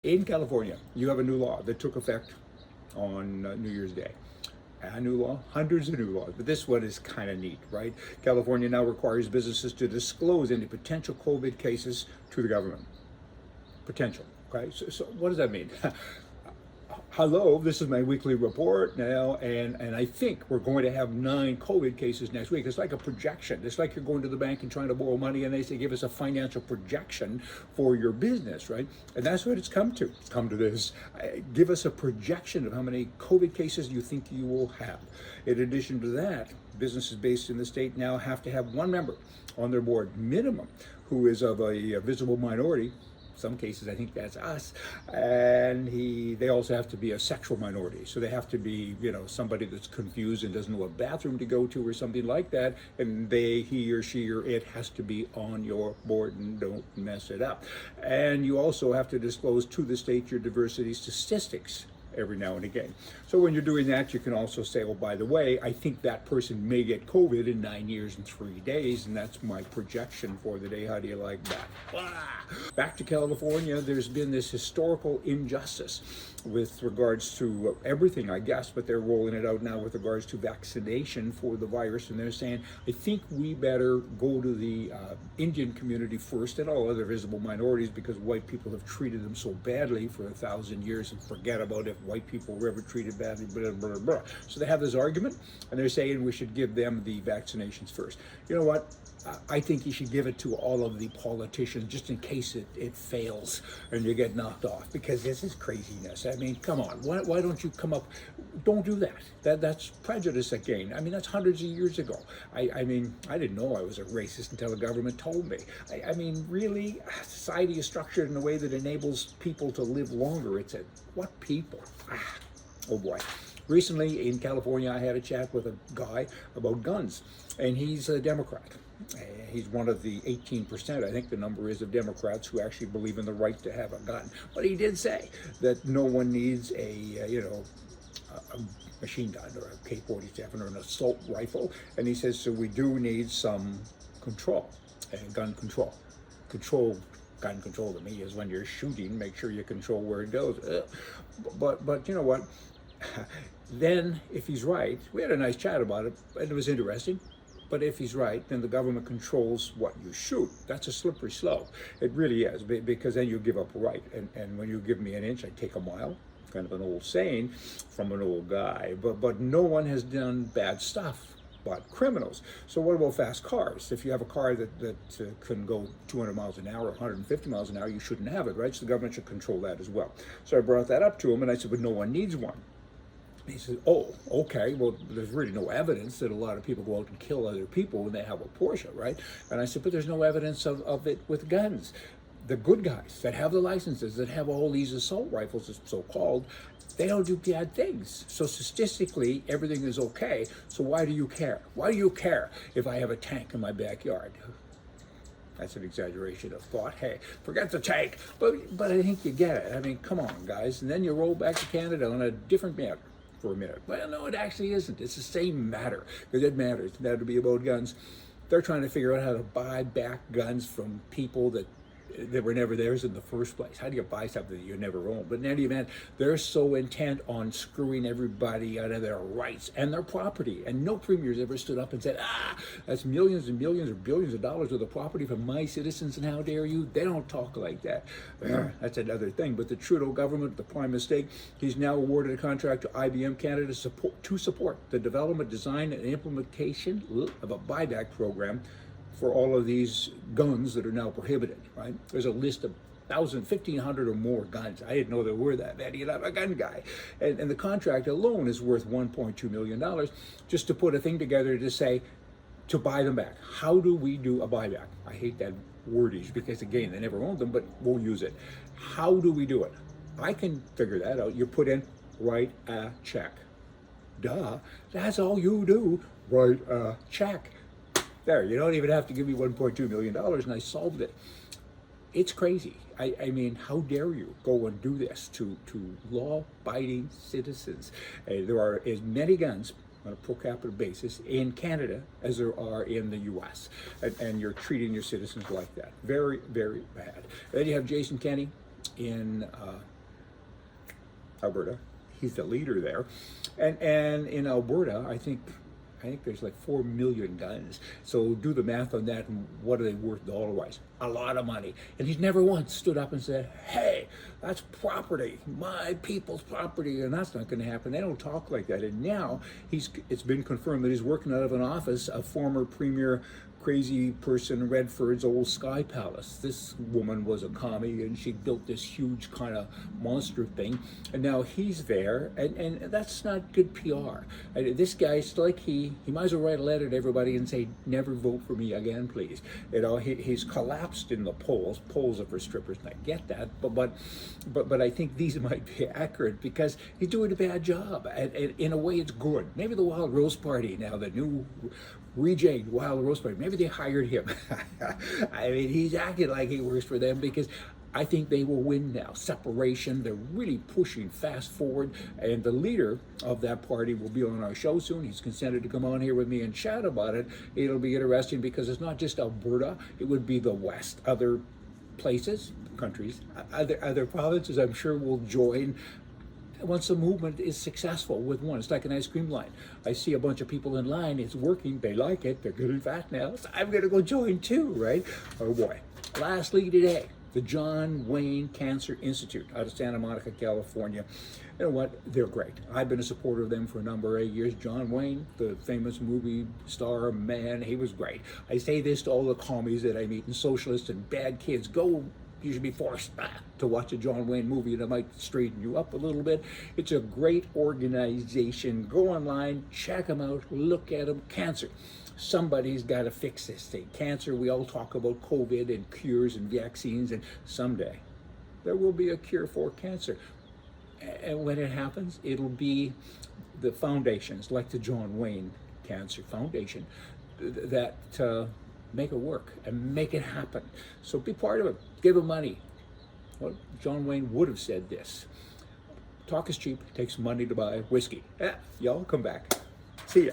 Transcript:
In California, you have a new law that took effect on New Year's Day. A new law, hundreds of new laws, but this one is kind of neat, right? California now requires businesses to disclose any potential COVID cases to the government. Potential, okay? So what does that mean? Hello, this is my weekly report now, and I think we're going to have 9 COVID cases next week. It's like a projection. It's like you're going to the bank and trying to borrow money, and they say, give us a financial projection for your business, right? And that's what it's come to. It's come to this. Give us a projection of how many COVID cases you think you will have. In addition to that, businesses based in the state now have to have 1 member on their board, minimum, who is of a visible minority. Some cases, I think that's us, and they also have to be a sexual minority. So they have to be, somebody that's confused and doesn't know what bathroom to go to or something like that, and he or she or it has to be on your board, and don't mess it up. And you also have to disclose to the state your diversity statistics every now and again. So when you're doing that, you can also say, oh, by the way, I think that person may get COVID in 9 years and 3 days, and that's my projection for the day. How do you like that? Back to California, there's been this historical injustice with regards to everything, I guess, but they're rolling it out now with regards to vaccination for the virus, and they're saying, I think we better go to the Indian community first and all other visible minorities, because white people have treated them so badly for 1,000 years, and forget about if white people were ever treated badly, blah, blah, blah. So they have this argument, and they're saying we should give them the vaccinations first. You know what? I think you should give it to all of the politicians just in case it fails and you get knocked off, because this is craziness. I mean, come on, why don't you come up? Don't do that. That's prejudice again. I mean, that's hundreds of years ago. I mean, I didn't know I was a racist until the government told me. I mean, really, society is structured in a way that enables people to live longer. It's what people? Oh boy. Recently in California, I had a chat with a guy about guns, and he's a Democrat. He's one of the 18%, I think the number is, of Democrats who actually believe in the right to have a gun. But he did say that no one needs a machine gun or a K-47 or an assault rifle. And he says, so we do need some control, and gun control. Gun control to me is when you're shooting, make sure you control where it goes. But you know what? Then, if he's right, we had a nice chat about it, and it was interesting. But if he's right, then the government controls what you shoot. That's a slippery slope. It really is, because then you give up a right. And when you give me an inch, I take a mile. Kind of an old saying from an old guy. But no one has done bad stuff but criminals. So what about fast cars? If you have a car that can go 200 miles an hour, 150 miles an hour, you shouldn't have it, right? So the government should control that as well. So I brought that up to him, and I said, but no one needs one. He said, oh, okay, well, there's really no evidence that a lot of people go out and kill other people when they have a Porsche, right? And I said, but there's no evidence of it with guns. The good guys that have the licenses, that have all these assault rifles, so-called, they don't do bad things. So statistically, everything is okay. So why do you care? Why do you care if I have a tank in my backyard? That's an exaggeration of thought. Hey, forget the tank. But I think you get it. I mean, come on, guys. And then you roll back to Canada on a different matter for a minute. Well, no, it actually isn't. It's the same matter, because it matters. That would be about guns. They're trying to figure out how to buy back guns from people that were never theirs in the first place. How do you buy something that you never owned? But in any event, they're so intent on screwing everybody out of their rights and their property. And no premier's ever stood up and said, that's millions and millions or billions of dollars worth of property from my citizens, and how dare you? They don't talk like that. That's another thing. But the Trudeau government, the prime mistake, he's now awarded a contract to IBM Canada to support the development, design, and implementation of a buyback program for all of these guns that are now prohibited, right? There's a list of 1,500 or more guns. I didn't know there were that many, and I'm a gun guy. And the contract alone is worth $1.2 million just to put a thing together to say, to buy them back. How do we do a buyback? I hate that wordage because, again, they never owned them, but we'll use it. How do we do it? I can figure that out. You put in, write a check. Duh, that's all you do, write a check. There, you don't even have to give me $1.2 million, and I solved it. It's crazy. I mean, how dare you go and do this to law-abiding citizens? There are as many guns on a per capita basis in Canada as there are in the U.S., and you're treating your citizens like that. Very, very bad. Then you have Jason Kenney in Alberta. He's the leader there, and in Alberta, I think there's like 4 million guns. So do the math on that, and what are they worth dollar-wise? A lot of money. And he's never once stood up and said, "Hey, that's property, my people's property," and that's not going to happen. They don't talk like that. And now it's been confirmed that he's working out of an office of former Premier crazy person Redford's old Sky Palace. This woman was a commie, and she built this huge kind of monster thing, and now he's there, and that's not good PR. And this guy's like he might as well write a letter to everybody and say, "Never vote for me again, please." You know, he's collapsed in the polls. Polls are for strippers, and I get that, but I think these might be accurate because he's doing a bad job. And in a way, it's good. Maybe the Wild Rose Party now, the new reject Wild Rose Party, maybe they hired him. I mean, he's acting like he works for them because I think they will win now. Separation, they're really pushing fast forward, and the leader of that party will be on our show soon. He's consented to come on here with me and chat about it. It'll be interesting because it's not just Alberta, it would be the West. Other places, countries, other provinces, I'm sure will join once the movement is successful with one. It's like an ice cream line. I see a bunch of people in line, it's working, they like it, they're getting fat now, so I'm gonna go join too, right? Oh boy. Lastly today, the John Wayne Cancer Institute out of Santa Monica, California. You know what? They're great. I've been a supporter of them for a number of years. John Wayne, the famous movie star man, he was great. I say this to all the commies that I meet and socialists and bad kids. You should be forced to watch a John Wayne movie, and it might straighten you up a little bit. It's a great organization. Go online, check them out, look at them. Cancer. Somebody's got to fix this thing. Cancer, we all talk about COVID and cures and vaccines, and someday there will be a cure for cancer. And when it happens, it'll be the foundations, like the John Wayne Cancer Foundation, that make it work and make it happen. So be part of it. Give him money. Well, John Wayne would have said this: talk is cheap, it takes money to buy whiskey. Y'all come back. See ya.